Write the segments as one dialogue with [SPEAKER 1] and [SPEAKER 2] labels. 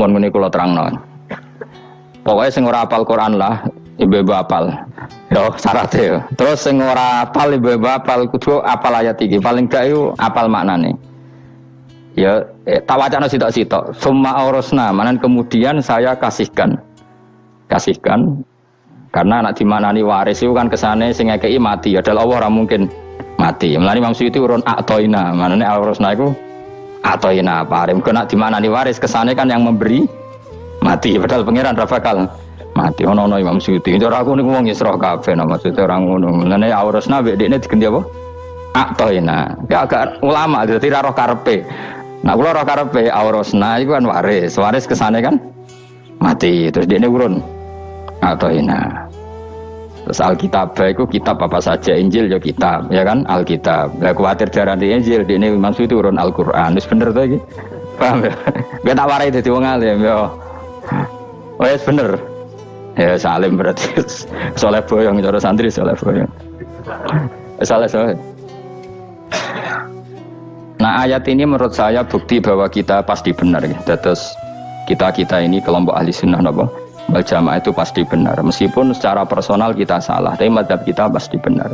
[SPEAKER 1] Mun ngene kula terangno. Pokoke sing ora hafal Quran lah, ibu-ibu hafal. Yo syaratnya yo. Terus sing ora hafal ibu-ibu hafal kudu hafal ayat iki. Paling gak yo hafal maknane. Ya tak wacana sitok-sitok. Summa aurasna, manan kemudian saya kasihkan. Karena anak dimanani waris itu kan kesane sing ngekeki mati. Adalah Allah ora mungkin mati. Mulane Imam Suyuti urun atoina. Manane aurasna iku atoina paring. Kok nak dimanani waris kesane kan yang memberi mati. Padahal pangeran ra bakal mati. Ono Imam Suyuti. Cara aku niku wong isra kabeh maksudnya ora ngono. Mulane aurasna mbek dekne diganti apa? Atoina. Ya agak ulama dadi ra roh karepe. Nah kula roh karepe aurasna iku kan waris. Waris kesane kan mati. Terus dekne urun atoina. Terus Alkitab itu kitab apa saja, Injil ya kitab, ya kan Alkitab. Lah kuwatir darani Injil dene maksud itu urun Al-Qur'an. Wis bener to iki? Paham ya? Gak tak warai dadi wong alim ya. Wis bener. Ya salim berarti soleh boyong cara santri soleh boyong. Saleh. Nah ayat ini menurut saya bukti bahwa kita pasti benar ya. Terus kita ini kelompok ahli sunnah napa? Wal jamaah itu pasti benar. Meskipun secara personal kita salah, tapi mazhab kita pasti benar.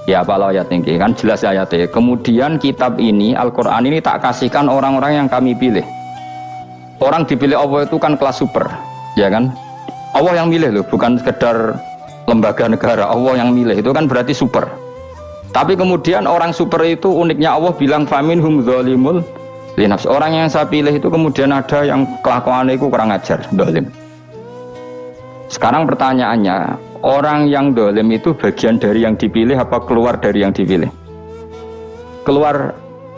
[SPEAKER 1] Ya apa ayat ini kan jelas ayatnya. Kemudian kitab ini Al-Quran ini tak kasihkan orang-orang yang kami pilih. Orang dipilih Allah itu kan kelas super, ya kan? Allah yang milih loh, bukan sekedar lembaga negara. Allah yang milih itu kan berarti super. Tapi kemudian orang super itu uniknya Allah bilang faminhum zalimul linafs. Orang yang saya pilih itu kemudian ada yang kelakuannya itu kurang ajar, zalim. Sekarang pertanyaannya, orang yang dolim itu bagian dari yang dipilih apa keluar dari yang dipilih? Keluar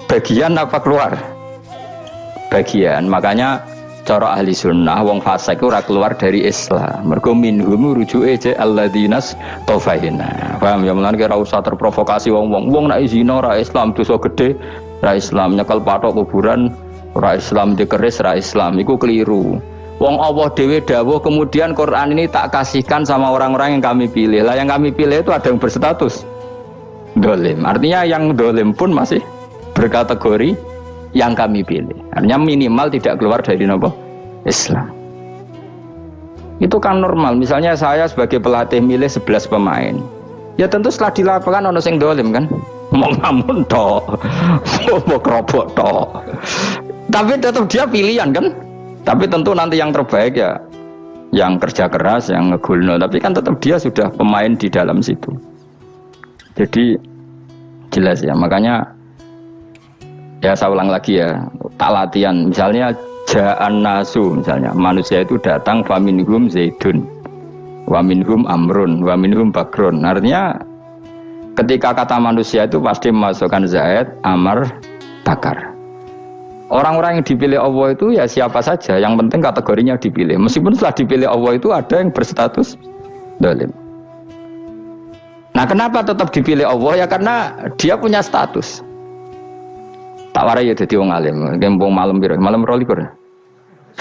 [SPEAKER 1] bagian apa keluar? Bagian. Makanya cara ahli sunnah, wong fasik ora keluar dari Islam. Mergo minhum rujuke je alladinas tofahina. Paham ya, mulane ora usah terprovokasi wong-wong. Wong nek zina ora Islam, dosa gede ora Islam, nyekel patok kuburan ora Islam, dikeris ora Islam. Iku keliru. Wong Allah dewe dawuh kemudian Quran ini tak kasihkan sama orang-orang yang kami pilih. Lah yang kami pilih itu ada yang berstatus dolim. Artinya yang dolim pun masih berkategori yang kami pilih. Artinya minimal tidak keluar dari nopo Islam. Itu kan normal. Misalnya saya sebagai pelatih milih 11 pemain. Ya tentu setelah di lapangan ono sing dolim kan. Mau ngamun tok. Mau kerobok tok. Tapi tetap dia pilihan kan. Tapi tentu nanti yang terbaik ya yang kerja keras, yang ngegulno. Tapi kan tetap dia sudah pemain di dalam situ. Jadi jelas ya. Makanya ya saya ulang lagi ya, tak latihan. Misalnya ja'an nasu, misalnya manusia itu datang faminhum zaidun, waminhum amrun, waminhum bakrun. Artinya ketika kata manusia itu pasti memasukkan zaid, amr, bakar. Orang-orang yang dipilih Allah itu ya siapa saja, yang penting kategorinya dipilih. Meskipun setelah dipilih Allah itu ada yang berstatus dolim. Nah kenapa tetap dipilih Allah? Ya karena dia punya status. Tak warai ya jadi wong alim. Gembong malam biru, malam rolikur.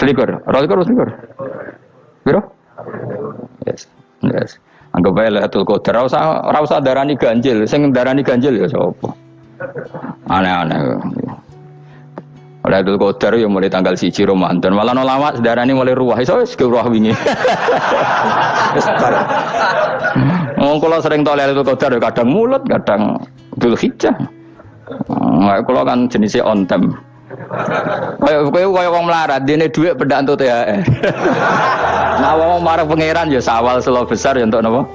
[SPEAKER 1] Selikur, rolikur. Biru? Yes. Anggap aja Lailatul Qadar. Ora usah darani ganjil. Sing darani ganjil ya sapa? Aneh-aneh. Lailatul Qadar ya mulai tanggal 1 Ramadan. Malah ulama sedarani mulai ruwah. Iso wis ke ruwah wingi. Wong kula sering tok Lailatul Qadar kadang mulut, kadang Dzulhijjah. Kula kan jenisnya on time. Kaya wong melarat, dene dhuwit pendak entuk THR. Nah wong marang pangeran ya sawal selo besar ya entuk napa?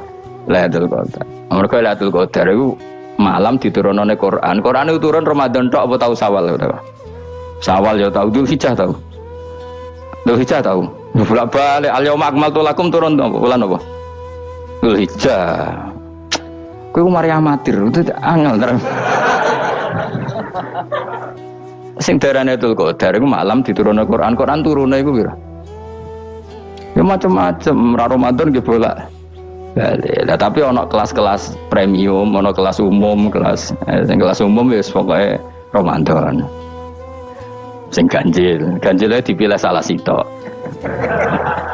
[SPEAKER 1] Lailatul Qadar. Mergo Lailatul Qadar iku malam diturunane Quran. Quran itu turun Ramadan tok apa tau Sawal to? Sawal ya tahu, Dzulhijjah tahu. Dzulhijjah tahu. Bolak-balik al-yauma akmaltu lakum turun bulan apa? Dzulhijjah. Kowe mari amatir, itu angel terus. Sing darane Lailatul Qadar iku malam diturunne Quran. Quran turune iku pira? Ya macam-macam, Ramadan nggih bolak. Lah tapi ana kelas-kelas premium, ana kelas umum, sing kelas umum wis pokoke Ramadan. Sing ganjilnya dipilih salah sitok.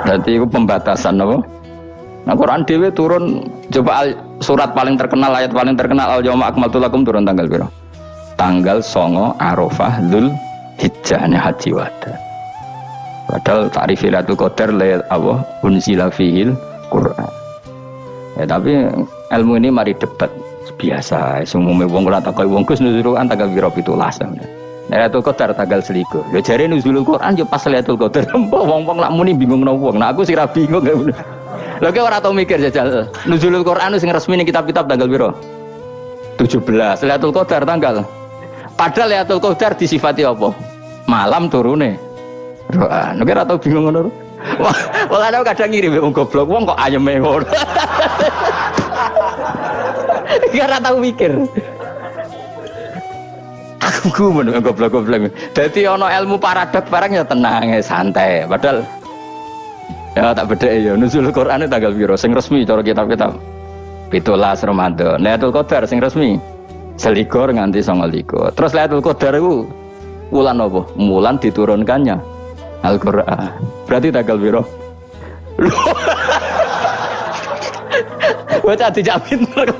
[SPEAKER 1] Berarti itu pembatasan apa? Nah Quran dhewe turun coba surat paling terkenal, ayat paling terkenal al-yauma akmaltu lakum turun tanggal piro? Tanggal 9 Arafah Dzulhijjah haji wada. Padahal ta'rif Lailatul Qadar Allah unzila fihil Quran. Ya tapi ilmu ini mari debat biasa. Umumnya wong ora takoi wong Gus nuzul Quran tanggal piro 17. Lailatul Qadar tanggal selikur. Ya jare nuzulul Quran yo pas Lailatul Qadar. Wong-wong lak muni bingung nang wong. Nah aku sira bingung. Lha kok ora tau mikir jajal. Nuzulul Quran sing resmi ning kitab-kitab tanggal piro? 17. Lailatul Qadar tanggal. Padahal Lailatul Qadar disifati apa? Malam turune. Doa. Nek ora tau bingung ngono. Wah, ana kadang ngirim wong goblok, wong kok ayeme ngono. Ya ora tau mikir. Aku men goblok-goblok. Dadi ana ilmu paradok barang ya tenang, ya santai. Padahal ya tak bedhek ya nuzul Quran tanggal piro sing resmi cara kitab-kitab. 17 Ramadan. Lailatul Qadar sing resmi 21 nganti 29. Terus Lailatul Qadar iku wulan apa? Wulan diturunkannya Al-Qur'an. Berarti tanggal piro? Bocah dijak pinter.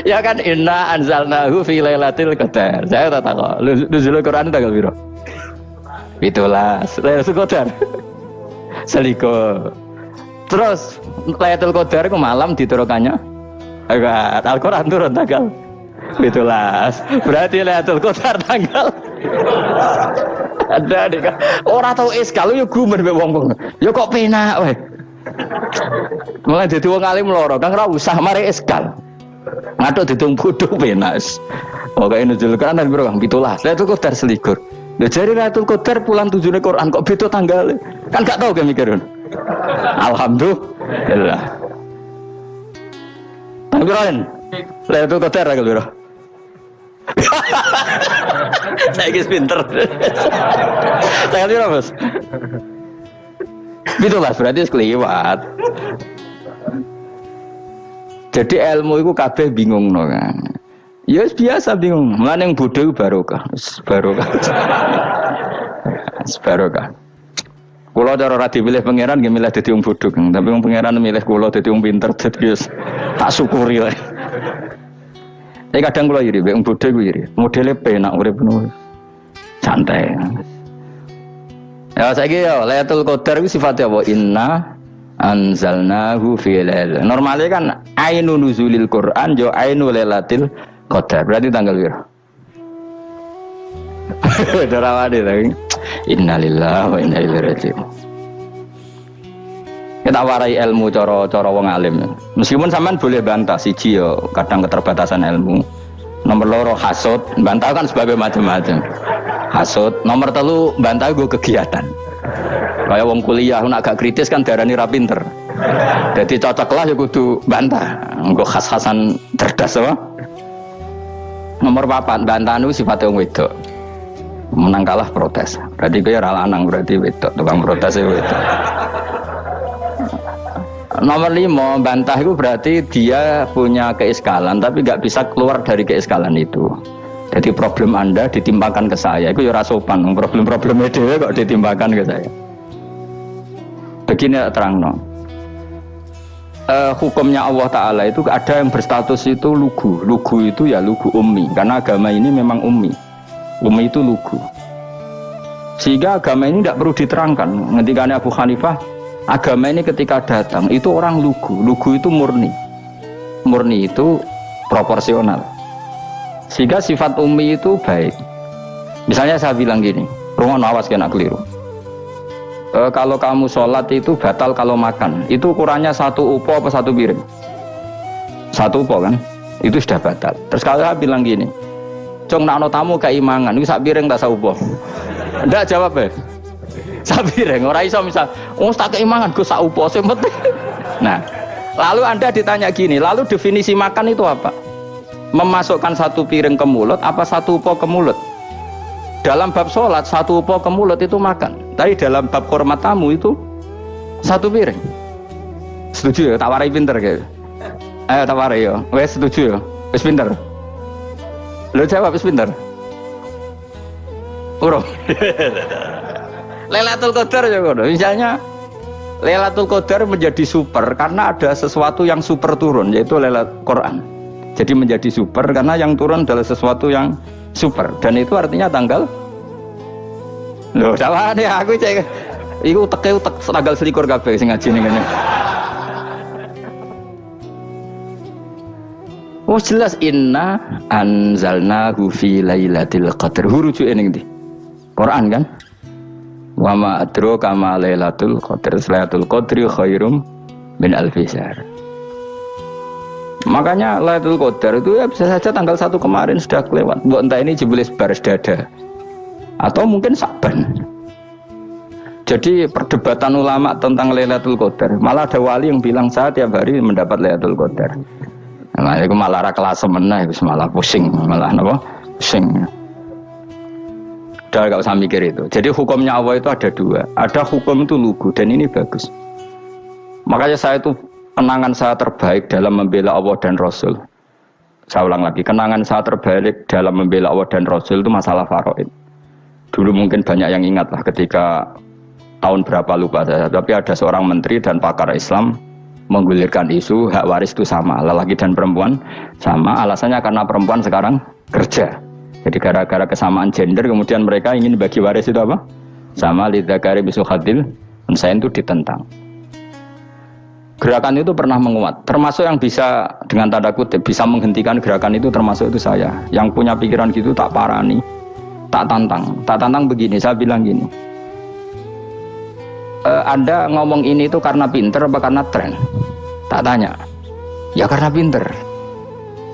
[SPEAKER 1] Ya kan inna anzalnahu fi lailatul qadar. Saya tak tahu. Nuzul Quran tanggal piro? 17. Lailatul Qadar. Selikur. Terus Lailatul Qadar ku malam diturunkannya Al-Quran turun tanggal 17. Berarti Lailatul Qadar tanggal ada deh kan. Ora tau iskal yo gumen mbek wong-wong. Yo kok penak wae. Mulai dadi wong alim loro, Kang ora usah mari iskal. Ngatuk ditung bodho penak. Pokoke nuzul Quran piro Kang 17. Lailatul Qadar selikur. Lha jare Lailatul Qadar bulan 7 Quran kok beda tanggale. Kan gak tau kan mikir. Alhamdulillah. Tanggalan. Lailatul Qadar tanggal piro? Saya guys pinter. Tanggal piro, Bos? Itulah berarti sekeliwat. Jadi ilmu itu kabeh bingung no kan. Ya biasa bingung. Mulane yang bodho barokah. Barokah. Barokah. Kula cara ora dipilih pangeran nggih milih dadi wong bodho, tapi wong pangeran milih kula dadi wong pinter dadi wis tak syukuri wae. Tapi kadang kula iri wong bodho iku iri. Modele penak urip ngono. Santai. Ya saiki ya Lailatul Qadar iku sifate apa? Inna anzalnahu fi lailatul. Normale kan ainun nuzulil Quran yo ainul lailatul Qadar. Berarti tanggal piro? Darawane lagi. Innalillahi wa inna ilaihi raji'un. Kita warai ilmu cara wong alim. Meskipun sampean boleh bantah siji yo kadang keterbatasan ilmu. Nomor loro hasud, bantah kan sebagai macam-macam. Hasud, nomor 3 bantah gue kegiatan. Kayak wong kuliah nak agak kritis kan darani ra pinter. Jadi cocok lah ya kudu bantah. Nggo khas-khasan cerdas apa? Nomor 4 bantah niku sifate wong wedok. Menang kalah protes. Berarti kowe ora lanang, berarti wedok tukang protes wedok. Nomor 5 bantah itu berarti dia punya keiskalan tapi nggak bisa keluar dari keiskalan itu. Jadi problem Anda ditimpakan ke saya, itu ya sopan. Problem-problemnya dia kok ditimpakan ke saya. Begini terang no. Hukumnya Allah Ta'ala itu ada yang berstatus itu lugu. Lugu itu ya lugu ummi. Karena agama ini memang ummi. Ummi itu lugu. Sehingga agama ini tidak perlu diterangkan. Ketika Abu Hanifah, agama ini ketika datang itu orang lugu. Lugu itu murni. Murni itu proporsional. Sehingga sifat ummi itu baik. Misalnya saya bilang gini, rungono awas kena keliru. Kalau kamu sholat itu batal kalau makan. Itu ukurannya 1 upo apa 1 piring? 1 upo kan? Itu sudah batal. Terus kalau saya bilang gini, Cong nak no tamu keimangan, itu 1 piring tak 1 upo. Nggak jawab ya? 1 piring. Orang iso misal, tak keimangan gue 1 upo sing penting. Nah, lalu Anda ditanya gini, lalu definisi makan itu apa? Memasukkan 1 piring ke mulut apa 1 upo ke mulut? Dalam bab sholat 1 upo ke mulut itu makan. Tapi dalam bab hormat tamu itu 1 piring. Setuju ya? Tak warai pinter kayak. Ayo tak warai ya. Wes setuju ya? Wes pinter. Lo jawab wes pinter. Urung. Lailatul Qadar ya kono. Misalnya Lailatul Qadar menjadi super karena ada sesuatu yang super turun, yaitu Lailatul Quran. Jadi menjadi super karena yang turun adalah sesuatu yang super, dan itu artinya tanggal Lho, sawane aku cek. Iku teke tanggal 21 kabeh sing ngaji ning ngene. Oh jelas inna anzalnahu fi lailatul qadar. Rujuke ning ndi? Quran kan? Wa ma adraka ma lailatul qadar. Lailatul qadri khairum min alfi syahr. Makanya Lailatul Qadar itu ya bisa saja tanggal 1 kemarin sudah kelewat. Mbok entah ini jebelis baris dada atau mungkin Sa'ban. Jadi perdebatan ulama tentang Lailatul Qadar, malah ada wali yang bilang saya tiap hari mendapat Lailatul Qadar. Nah, itu malah kelas meneh, malah pusing, malah apa? Pusing. Udah gak usah mikir itu. Jadi hukumnya Allah itu ada dua. Ada hukum itu lugu dan ini bagus. Makanya saya itu kenangan saya terbaik dalam membela Allah dan Rasul. Saya ulang lagi, kenangan saya terbaik dalam membela Allah dan Rasul itu masalah faraid. Dulu mungkin banyak yang ingat lah ketika tahun berapa lupa saya, tapi ada seorang menteri dan pakar Islam menggulirkan isu hak waris itu sama, lelaki dan perempuan sama, alasannya karena perempuan sekarang kerja. Jadi gara-gara kesamaan gender kemudian mereka ingin bagi waris itu apa? Sama lidzakari mislu hadzil unsayain itu ditentang. Gerakan itu pernah menguat, termasuk yang bisa dengan tanda kutip bisa menghentikan gerakan itu termasuk itu saya. Yang punya pikiran gitu tak parani, tak tantang begini, saya bilang gini. Anda ngomong ini itu karena pinter apa karena tren? Tak tanya. Ya karena pinter.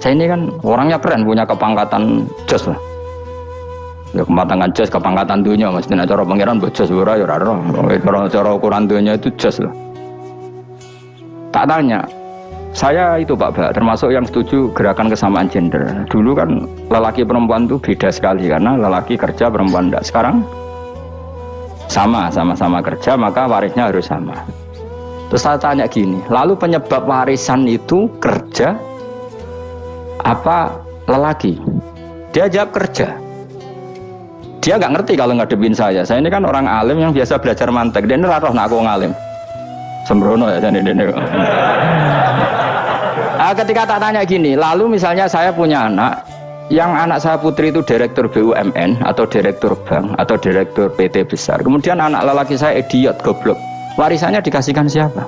[SPEAKER 1] Saya ini kan orangnya keren, punya kepangkatan jos lah. Ya kepangkatan jos, kepangkatan dunia, maksudnya cara pangeran bojos ora ya ora. Cara ukuran dunia itu jos lah. Tak tanya, saya itu Pak, termasuk yang setuju gerakan kesamaan gender. Dulu kan lelaki perempuan itu beda sekali karena lelaki kerja perempuan tidak. Sekarang sama-sama kerja maka warisnya harus sama. Terus saya tanya gini, lalu penyebab warisan itu kerja apa lelaki? Dia jawab kerja. Dia nggak ngerti kalau ngadepin saya. Saya ini kan orang alim yang biasa belajar mantek. Dia ini roh nak aku ngalim. Sembrono ya jadi ini. Ketika tak tanya gini, lalu misalnya saya punya anak, yang anak saya putri itu direktur BUMN atau direktur bank atau direktur PT besar. Kemudian anak lelaki saya idiot, goblok. Warisannya dikasihkan siapa?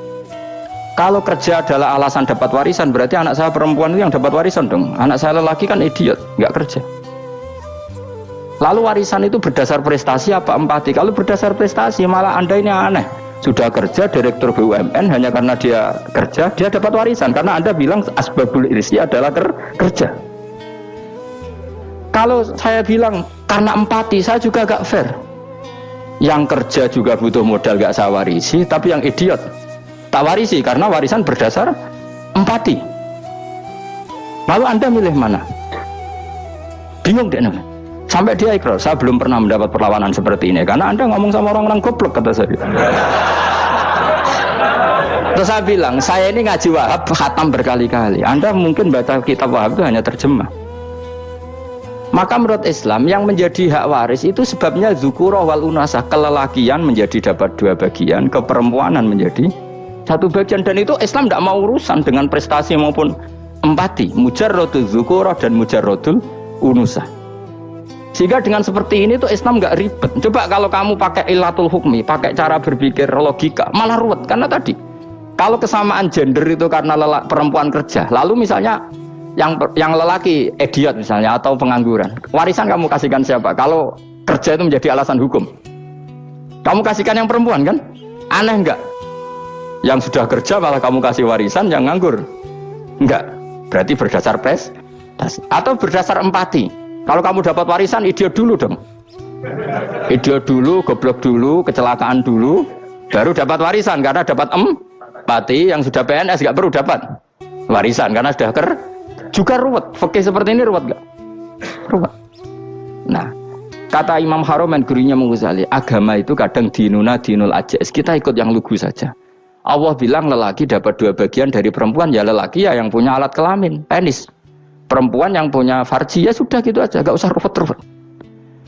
[SPEAKER 1] Kalau kerja adalah alasan dapat warisan, berarti anak saya perempuan itu yang dapat warisan dong. Anak saya lelaki kan idiot, nggak kerja. Lalu warisan itu berdasar prestasi apa empati? Kalau berdasar prestasi malah Anda ini aneh. Sudah kerja direktur BUMN hanya karena dia kerja dia dapat warisan karena Anda bilang asbabul irsi adalah kerja. Kalau saya bilang karena empati saya juga gak fair. Yang kerja juga butuh modal gak saya warisi, tapi yang idiot tak warisi karena warisan berdasar empati. Lalu Anda milih mana? Bingung deh namanya. Sampai dia ikrar, saya belum pernah mendapat perlawanan seperti ini karena Anda ngomong sama orang-orang goblok, kata saya. Terus saya bilang, saya ini ngaji Wahab khatam berkali-kali. Anda mungkin baca kitab Wahab itu hanya terjemah. Maka menurut Islam yang menjadi hak waris itu sebabnya zukurah wal unasah, kelelakian menjadi dapat 2 bagian, keperempuanan menjadi 1 bagian, dan itu Islam tidak mau urusan dengan prestasi maupun empati, mujarrodul zukurah dan mujarrodul unusah. Sehingga dengan seperti ini tuh Islam nggak ribet. Coba kalau kamu pakai ilatul hukmi, pakai cara berpikir logika, malah ruwet. Karena tadi, kalau kesamaan gender itu karena perempuan kerja, lalu misalnya yang lelaki idiot misalnya atau pengangguran, warisan kamu kasihkan siapa? Kalau kerja itu menjadi alasan hukum, kamu kasihkan yang perempuan kan? Aneh nggak? Yang sudah kerja malah kamu kasih warisan yang nganggur? Enggak. Berarti berdasar prestasi atau berdasar empati. Kalau kamu dapat warisan, idiot dulu dong. Idiot dulu, goblok dulu, kecelakaan dulu, baru dapat warisan karena dapat empati. Yang sudah PNS nggak perlu dapat warisan karena sudah juga ruwet. Fikih seperti ini ruwet nggak? Ruwet. Nah, kata Imam Haromen gurunya Ghazali, agama itu kadang dinuna dinul ajais. Kita ikut yang lugu saja. Allah bilang lelaki dapat 2 bagian dari perempuan, ya lelaki ya yang punya alat kelamin, penis. Perempuan yang punya farji, ya sudah gitu aja, gak usah ruwet-ruwet.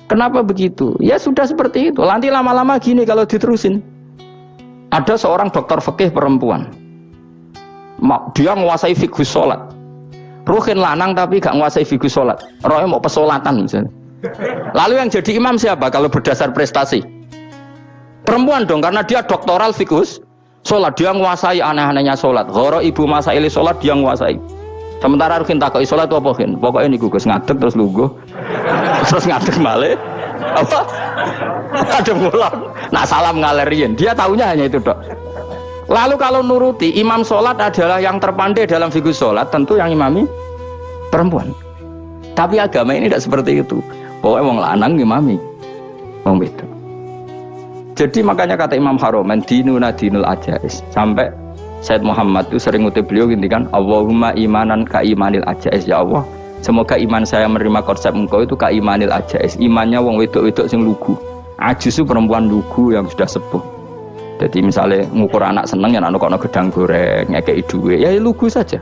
[SPEAKER 1] Kenapa begitu? Ya sudah seperti itu. Nanti lama-lama gini kalau diterusin. Ada seorang dokter fikih perempuan, dia menguasai fikih sholat. Ruhin lanang tapi gak menguasai fikih sholat. Rohnya mau pesolatan misalnya. Lalu yang jadi imam siapa kalau berdasar prestasi? Perempuan dong, karena dia doktoral fikus sholat, dia nguasai aneh-anehnya sholat. Ghoro ibu masaili sholat dia nguasai. Sementara Rukin takoi sholat apa Rukin? Pokoknya ini gugus ngadeg terus lungguh, terus ngadeg balik. Apa? Ada ngulang. Nah salam ngalerian. Dia tahunya hanya itu dok. Lalu kalau nuruti imam sholat adalah yang terpandai dalam fikus sholat, tentu yang imami perempuan. Tapi agama ini tidak seperti itu. Pokoknya wong lanang imami, wong beda. Jadi makanya kata Imam Haromen dinuna dinul ajais. Sampai Said Muhammad itu sering ngutip beliau gini kan, Allahumma imanan ka imanil ajais, ya Allah semoga iman saya menerima konsep engkau itu ka imanil ajais, imannya wong wedok-wedok sing lugu. Ajis itu perempuan lugu yang sudah sepuh. Jadi misalnya ngukur anak seneng ya anak kono gedang goreng ngekei duwe ya lugu saja.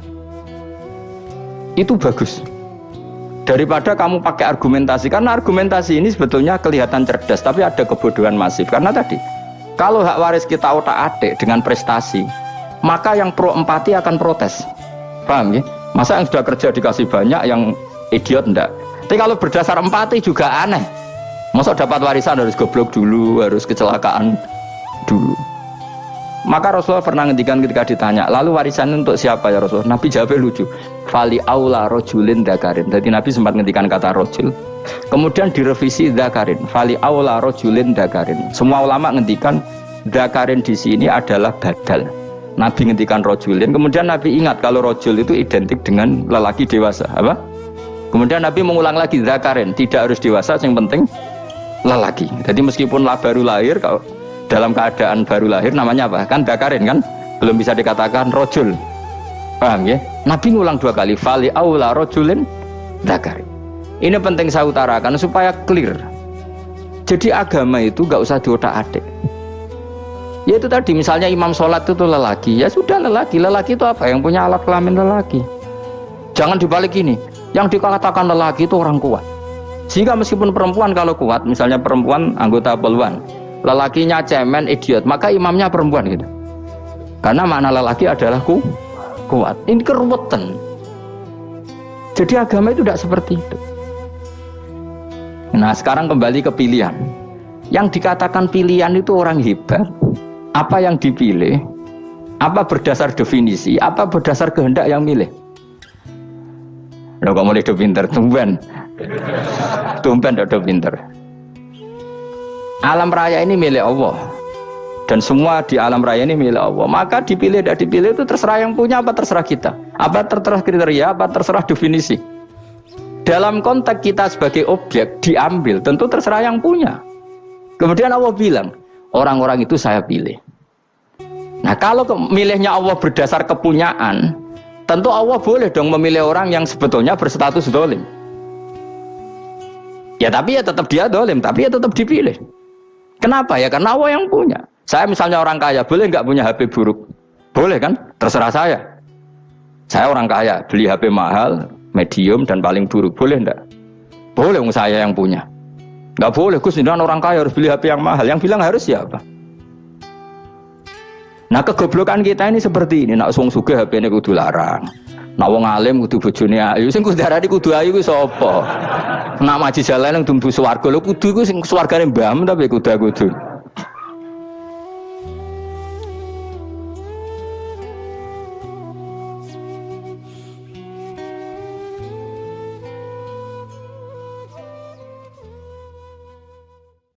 [SPEAKER 1] Itu bagus daripada kamu pakai argumentasi, karena argumentasi ini sebetulnya kelihatan cerdas tapi ada kebodohan masif. Karena tadi kalau hak waris kita otak-atik dengan prestasi, maka yang pro empati akan protes. Paham ya? Masa yang sudah kerja dikasih banyak yang idiot enggak? Tapi kalau berdasar empati juga aneh. Masa dapat warisan harus goblok dulu, harus kecelakaan dulu. Maka Rasulullah pernah ngendikan ketika ditanya, lalu warisan untuk siapa ya Rasulullah? Nabi jawabnya lucu, fali aula rojulin dakarin. Jadi Nabi sempat ngendikan kata rojul, kemudian direvisi dakarin, fali aula rojulin dakarin. Semua ulama ngendikan dakarin di sini adalah badal. Nabi ngendikan rojulin, kemudian Nabi ingat kalau rojul itu identik dengan lelaki dewasa, apa? Kemudian Nabi mengulang lagi dakarin, tidak harus dewasa, yang penting lelaki. Jadi meskipun baru lahir, kalau dalam keadaan baru lahir namanya apa? Kan dakarin kan? Belum bisa dikatakan rojul. Paham ya? Nabi ngulang 2 kali. Fali aula rojulin dakarin. Ini penting saya utarakan supaya clear. Jadi agama itu gak usah diotak-atik. Ya itu tadi misalnya imam sholat itu lelaki. Ya sudah lelaki. Lelaki itu apa? Yang punya alat kelamin lelaki. Jangan dibalik ini. Yang dikatakan lelaki itu orang kuat. Sehingga meskipun perempuan kalau kuat, misalnya perempuan anggota poluan, lelakinya cemen, idiot, maka imamnya perempuan gitu. Karena makna lelaki adalah kuat. Ini keruwetan. Jadi agama itu tidak seperti itu. Nah sekarang kembali ke pilihan. Yang dikatakan pilihan itu orang hebat. Apa yang dipilih? Apa berdasar definisi? Apa berdasar kehendak yang milih? Loh kok mulai do pinter, tumben do pinter. Alam raya ini milik Allah dan semua di alam raya ini milik Allah, maka dipilih tidak dipilih itu terserah yang punya, apa terserah kita, apa terserah kriteria, apa terserah definisi. Dalam konteks kita sebagai objek diambil, tentu terserah yang punya. Kemudian Allah bilang orang-orang itu saya pilih. Nah kalau milihnya Allah berdasar kepunyaan, tentu Allah boleh dong memilih orang yang sebetulnya berstatus dolim. Ya tapi ya tetap dia dolim, tapi ya tetap dipilih. Kenapa ya? Karena Allah yang punya. Saya misalnya orang kaya, boleh nggak punya HP buruk? Boleh kan? Terserah saya. Saya orang kaya, beli HP mahal, medium dan paling buruk. Boleh nggak? Boleh, saya yang punya. Nggak boleh, Gus, ini orang kaya harus beli HP yang mahal. Yang bilang harus siapa? Nah kegoblokan kita ini seperti ini. Nak wong sugih HP ini kudu larang. Nak wong alim kudu bojone ayu. Sing kudu darani kudu ayu ku sapa? Nak maji jalan yang tumbuh swarga lho kudu iku sing swargane mbam tapi kudu-kudu.